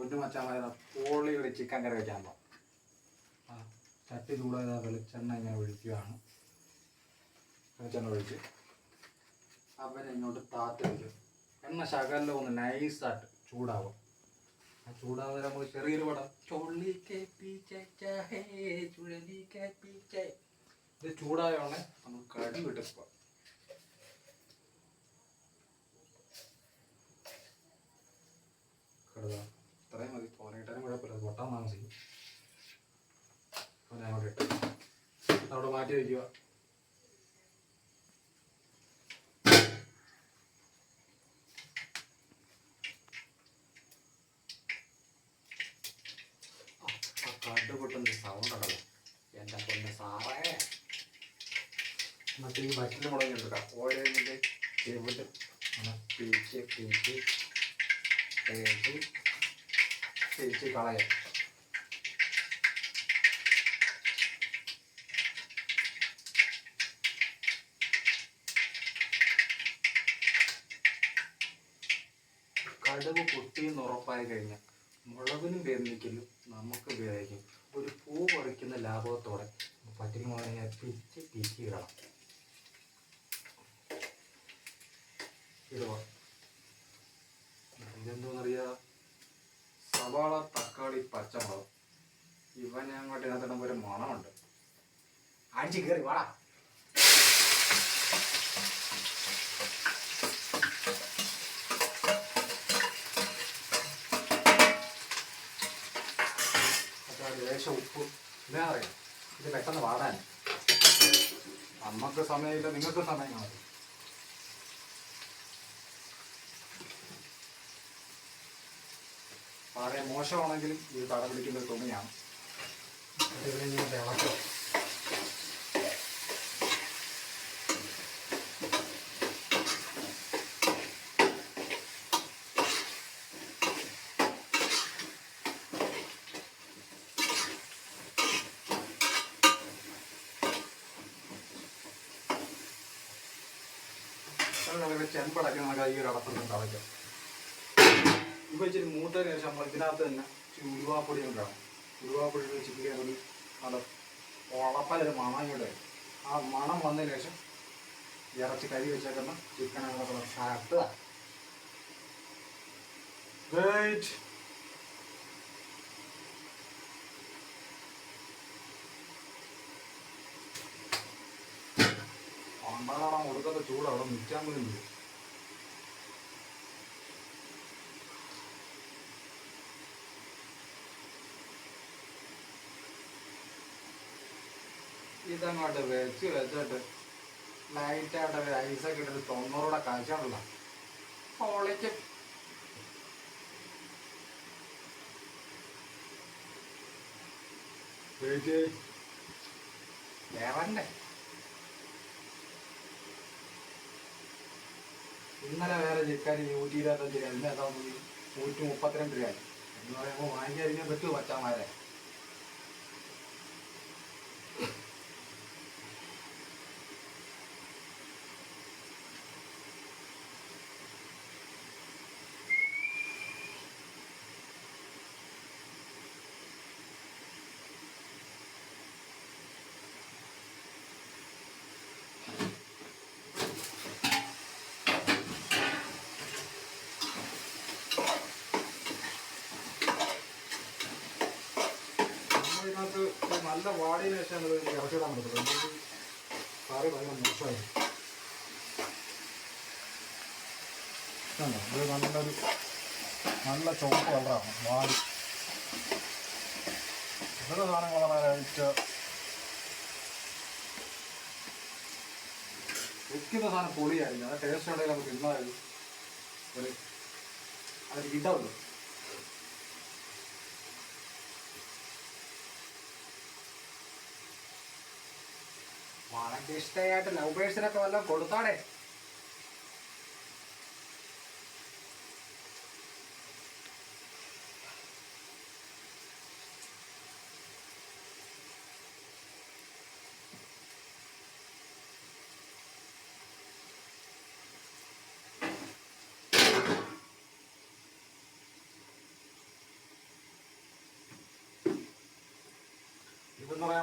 പൊന്നു മച്ചാമാരെ പൊളി ഒരു ചിക്കൻ കറി വയ്ക്കാൻ പോകാം. ചട്ടി ചൂടായ വെളിച്ചെണ്ണ ഇങ്ങനെ ഒഴിക്കുകയാണ്. വെളിച്ചെണ്ണ ഒഴിച്ച് അവനെ ഇങ്ങോട്ട് താത്ത് വയ്ക്കും. എണ്ണ ശകലം ഒന്ന് നൈസായിട്ട് ചൂടാവും. ആ ചൂടാവുന്ന നമുക്ക് ചെറിയൊരു പടം ഇത് ചൂടായോണെ നമുക്ക് കടുക് ഇട്ട് കടുക ഇത്രയും മതി. തോനയിട്ടാലും കുഴപ്പമില്ല, പൊട്ടാൻ താമസിക്കും. അങ്ങോട്ട് ഇട്ട് അവിടെ മാറ്റി വയ്ക്കുക. കടുക് പൊട്ടുന്ന സൗണ്ട് ഉണ്ടല്ലോ എൻ്റെ പൊന്ന് സാറേ. മറ്റേ ഈ വറ്റൽ മുളക് എടുക്കാം. ഓരോന്നിൻ്റെ ചെവിട്ട് പിരിച്ച് പിരിച്ച് തേച്ച് തിരിച്ച് കളയാം. കടുക് പൊട്ടിയെന്ന് ഉറപ്പായി കഴിഞ്ഞാൽ മുളകിനും വേദനിക്കലും നമുക്ക് ഉപയോഗിക്കും. ഒരു പൂ പറിക്കുന്ന ലാഭത്തോടെ പറ്റിന് മുളകിനെ പിരിച്ച് പിരിച്ച് ഇടണം. ഇടുക. ഇതെന്തോന്നറിയാ, സവാള, തക്കാളി, പച്ചമുളക്. ഇവനെ അങ്ങോട്ട് ഇതിനകത്തിടുമ്പോൾ ഒരു മണമുണ്ട്. അടിച്ച് കയറി വാടാ. ലേശം ഉപ്പ്. എന്താ അറിയാം, ഇത് പെട്ടെന്ന് വാടാൻ. നമുക്ക് സമയമില്ല, നിങ്ങൾക്ക് സമയം കാണും. വളരെ മോശമാണെങ്കിലും ഇത് തട പിടിക്കുന്ന ഒരു തുണിയാണ്. ഇതിങ്ങനെ തിളക്കുക. ചെമ്പടക്കി നമുക്ക് ഈ ഒരു അടപ്പിൽ തളയ്ക്കാം. ഇപ്പം ഇച്ചിരി മൂത്തതിന് ശേഷം നമ്മൾ ഇതിനകത്ത് തന്നെ ഇച്ചിരി ഉരുവാപ്പൊടി കൊണ്ടാണ്. ഉരുവാപ്പൊടി ചിക്കൻ ഒരു നല്ല ഉളപ്പലൊരു മണയുടെ ആ മണം വന്നതിന് ശേഷം ഇറച്ചി കരി വെച്ചേക്കുന്ന ചിക്കൻ അങ്ങനെ ഷാർട്ട് പണ്ടാടാൻ കൊടുക്കാത്ത ചൂട് അവിടെ നിൽക്കാൻ പോലും വരും. ഇതങ്ങോട്ട് വെച്ചിട്ട് ലൈറ്റായിട്ട് ഐസൊക്കെ ഇട്ടിട്ട് 90 കാഴ്ചയുണ്ടല്ലോ പൊളിക്ക്. വേറണ്ടേ, ഇന്നലെ വേറെ ചിക്കൻ 125 രൂപ, ഇന്ന് ഏതാ 132 രൂപ എന്ന് പറയുമ്പോൾ വാങ്ങിക്കഴിഞ്ഞാൽ പറ്റുമോ പച്ചാമാരെ? ഇതിനകത്ത് നല്ല വാടിയതിനു ശേഷം ഇറച്ചിടാൻ പറ്റുള്ളൂ. കറി ഭയങ്കര മോശമായിരുന്നു. ഇത് നല്ല ചുവപ്പ് കളറാണ് വാടി. ഇതൊക്കെ സാധനങ്ങൾ പറയാനായിട്ട് വെക്കുന്ന സാധനം പൊളിയായിരുന്നു. അത് ടേസ്റ്റ് ഉണ്ടെങ്കിൽ നമുക്ക് ഇന്നായിരുന്നു ഒരു അതിൽ ഇടമുള്ളൂ. വളരെ ഇഷ്ടമായിട്ട് ലവ് ബേഴ്സിനൊക്കെ വല്ലതും കൊടുത്താടേ.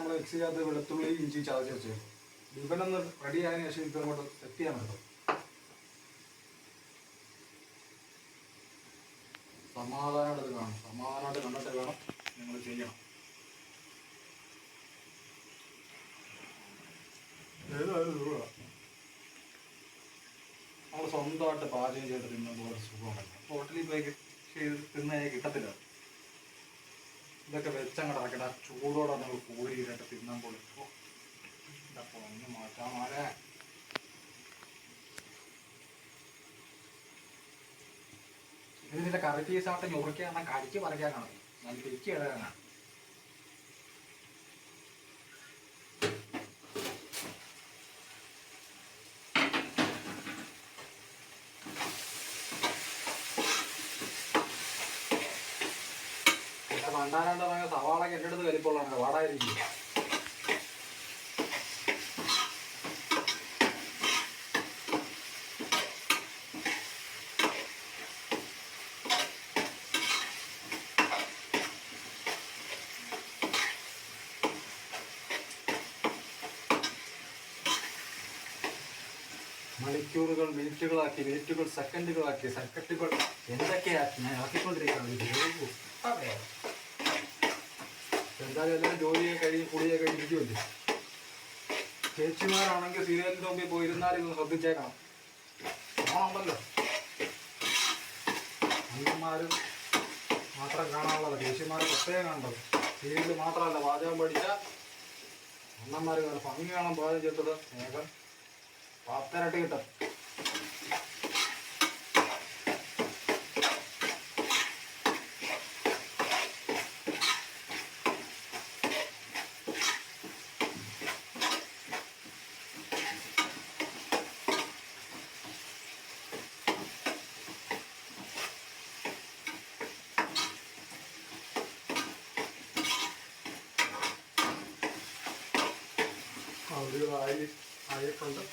നമ്മൾ മിക്സിക്കകത്ത് വെളുത്തുള്ളി ഇഞ്ചി ചതച്ച് വെച്ചു. ഇവനൊന്ന് റെഡി ആയതിനു ശേഷം ഇത് അങ്ങോട്ട് സെറ്റ് ചെയ്യാൻ പറ്റും. സമാധാനമായിട്ട് ഇത് കാണും. സമാധാനമായിട്ട് കണ്ടിട്ട് വേണം നിങ്ങൾ ചെയ്യണം. നമ്മൾ സ്വന്തമായിട്ട് പാചകം ചെയ്ത് തിന്നുമ്പോൾ ഒരു സുഖമുണ്ടല്ലോ. ഹോട്ടലിൽ പോയി ചെയ്ത് തിന്നാൽ കിട്ടത്തില്ല. ഇതൊക്കെ വെച്ചങ്ങോട്ട് ഇറക്കണ ചൂടോടെ നമ്മൾ കോരിയിട്ട് തിന്നുമ്പോൾ ഒന്ന് മാറ്റാൻ മാറേ. ഇതിൻ്റെ കറി പീസായിട്ട് ഞുറുക്കിയാണ് കടിക്ക് പറിക്കാനാണ്, ഞാൻ പിരിക്ക് ഇടാനാണ്. പണ്ടാരണ്ട് പറഞ്ഞ സവാളൊക്കെ എൻ്റെ അടുത്ത് വലിപ്പമുള്ളതാണ്, വാടായിരിക്കും. മണിക്കൂറുകൾ മിനിറ്റുകളാക്കി, മിനിറ്റുകൾ സെക്കൻഡുകളാക്കി, സെക്കൻഡുകൾ എന്തൊക്കെയാക്കി ഞാൻ ആക്കിക്കൊണ്ടിരിക്കുകയാണ്. അതെ, എന്തായാലും എല്ലാവരും ജോലിയെ കഴിഞ്ഞ് കുളിയെ കഴിഞ്ഞിരിക്കുമല്ലേ. ചേച്ചിമാരാണെങ്കിൽ സീരിയലിൻ്റെ മുമ്പിൽ പോയിരുന്നാലും ഇതൊന്ന് ശ്രദ്ധിച്ചേക്കണം. ആണല്ലോ, അമ്മമാരും മാത്രം കാണാനുള്ളത്, ചേച്ചിമാരെ പ്രത്യേകം കണ്ടത്. സീരിയൽ മാത്രമല്ല, പാചകം പഠിച്ച അണ്ണന്മാർ ഭംഗി കാണാൻ പാചകം ചെയ്തത് വേഗം 10 കിട്ടും. ആയിട്ടുണ്ട്.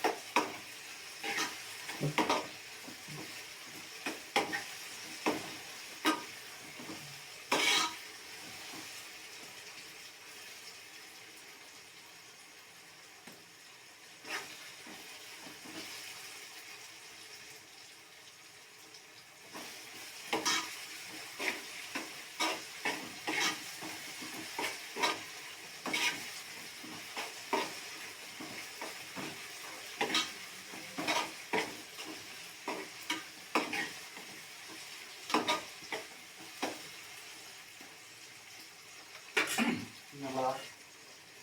നമ്മൾ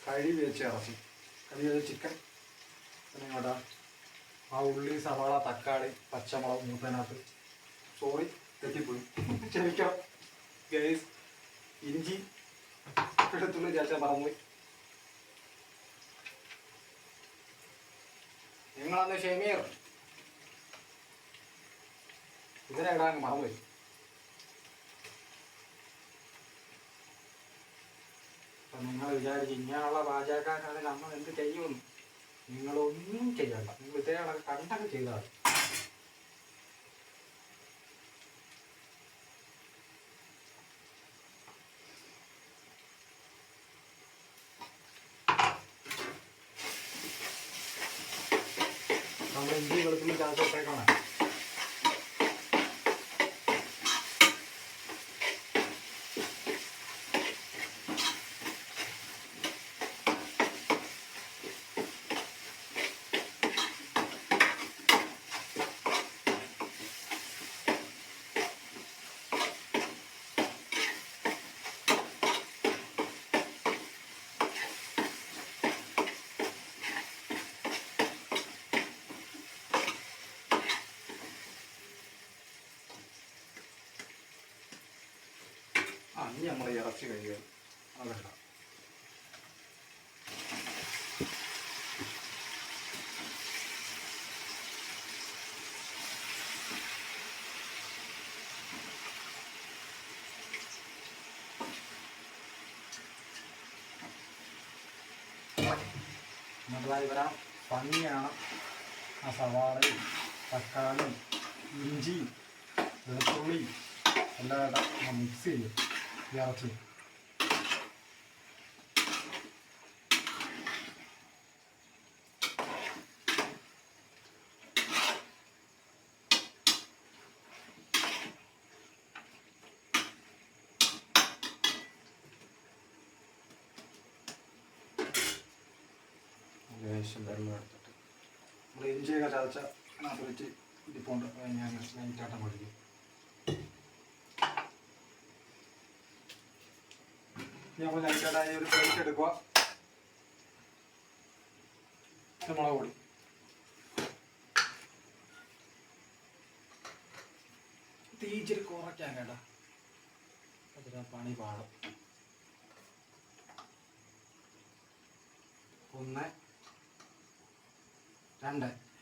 കഴുകി വെച്ച് ഇറച്ചി, കഴുകി വെച്ച ചിക്കൻ, പിന്നെ ഇങ്ങോട്ട് ആ ഉള്ളി, സവാള, തക്കാളി, പച്ചമുളക് മൂത്തതിനകത്ത്, സോറി തെറ്റിപ്പോയി, ക്ഷമിക്കണം ഗൈസ്, ഇഞ്ചി വെളുത്തുള്ളി ചേർച്ച മറന്നുപോയി. നിങ്ങളന്ന് ഷെമീർ ഇതിനെ ഇടാൻ മറന്നുപോയി. നിങ്ങൾ വിചാരിച്ച് ഇങ്ങനെയുള്ള പാചകക്കാരാണ് നമ്മൾ എന്ത് ചെയ്യുമെന്ന്. നിങ്ങളൊന്നും ചെയ്യണ്ട, നിങ്ങൾ ഇതേ കണ്ടൊക്കെ ചെയ്താൽ നമ്മൾ ഇഞ്ചി വെളുത്തുള്ളി ചതച്ചിട്ടേക്കാണ്. ഇനി നമ്മൾ ഇറച്ചി കഴിയുക അതല്ല. നല്ലതായി വരാൻ ഭംഗിയാണ്. ആ സവാളയും തക്കാളിയും ഇഞ്ചിയും വെളുത്തുള്ളിയും എല്ലാം മിക്സ് ചെയ്യും ഇറച്ചി. ലേശം വെള്ളം എടുത്തിട്ട് നമ്മൾ ഇഞ്ചിയൊക്കെ ചതച്ച അതിനകത്ത് വെച്ച് ഇരിപ്പുണ്ട്. ഞാൻ നൈറ്റാട്ടം പൊടിക്കും. നമ്മൾ നൈറ്റാട്ടായി ഒരു പ്ലേറ്റ് എടുക്കുക. മുളക് പൊടി, തീ ഇച്ചിരി കുറയ്ക്കാൻ കേട്ടോ, അതിന് പണി പാടും. 1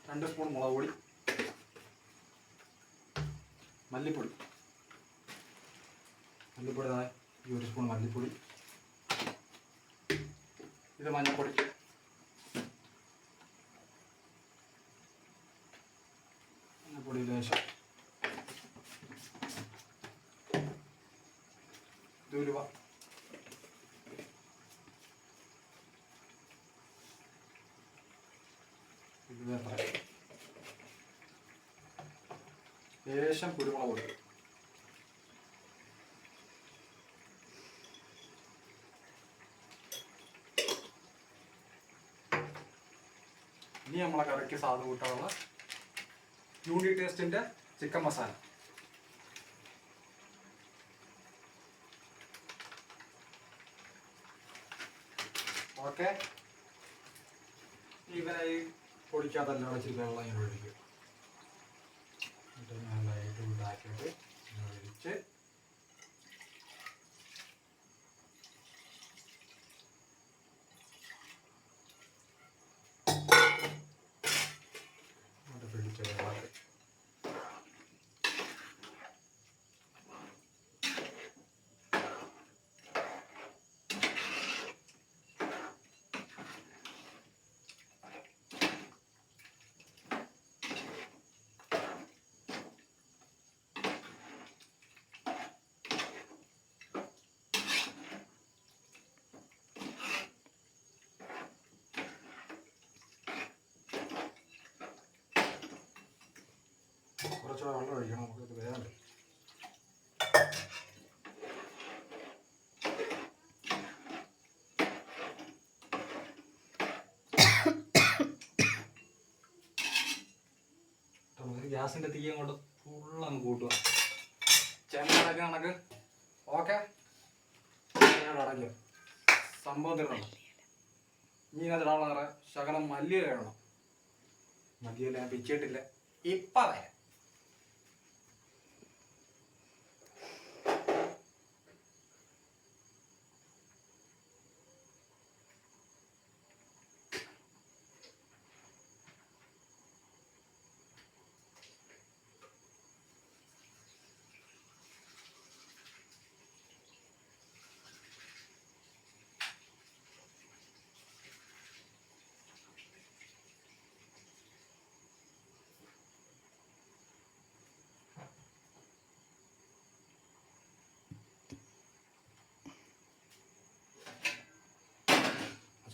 2 സ്പൂൺ മുളക് പൊടി, മല്ലിപ്പൊടി ഈ 1 സ്പൂൺ മല്ലിപ്പൊടി, ഇത് മഞ്ഞൾപ്പൊടി, മഞ്ഞൾപ്പൊടി ലേശം, ഉലുവ, ലേശം കുരുമുളക് പൊടി, ഇനി നമ്മളെ കറിക്ക് സാധനം കൂട്ടാനുള്ള യൂണിറ്റ് ടേസ്റ്റിന്റെ ചിക്കൻ മസാല. ഓക്കെ, ഇവനായി പൊടിക്കാതെല്ലാം വെച്ചിട്ട് വെള്ളം ഇങ്ങനെ ഒഴിക്കും. എന്നിട്ട് നല്ലതായിട്ട് ഉണ്ടാക്കിയിട്ട് ഒഴിച്ച് അത് പിടിച്ച വെള്ളം കുറച്ചുകൂടെ വെള്ളം ഒഴിക്കണം. നമുക്കിത് വേണ്ടേ. ഗ്യാസിന്റെ തീ അങ്ങോട്ട് ഫുള്ളങ്ങ് കൂട്ടുക. ചെമ്മടക്ക കണക്ക്. ഓക്കെ, അടയ്ക്കുക. സംഭവം തരണം. ഇനി അതിടാനുള്ള നിറ ശകലം മല്ലിയില ഇടണം. മല്ലിയില ഞാൻ പിച്ചിട്ടില്ല, ഇപ്പം വരാം.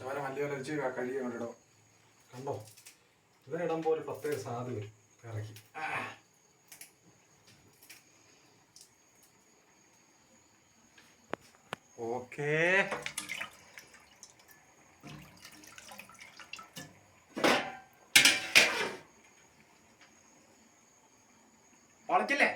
ചവര മല്ലിയില വെച്ച് കഴുകി കൊണ്ടിടും. കണ്ടോ, ഇതിനിടുമ്പോൾ ഒരു പ്രത്യേക സ്വാദ് വരും കറിക്ക്. ഓക്കേ, വളക്കില്ലേ?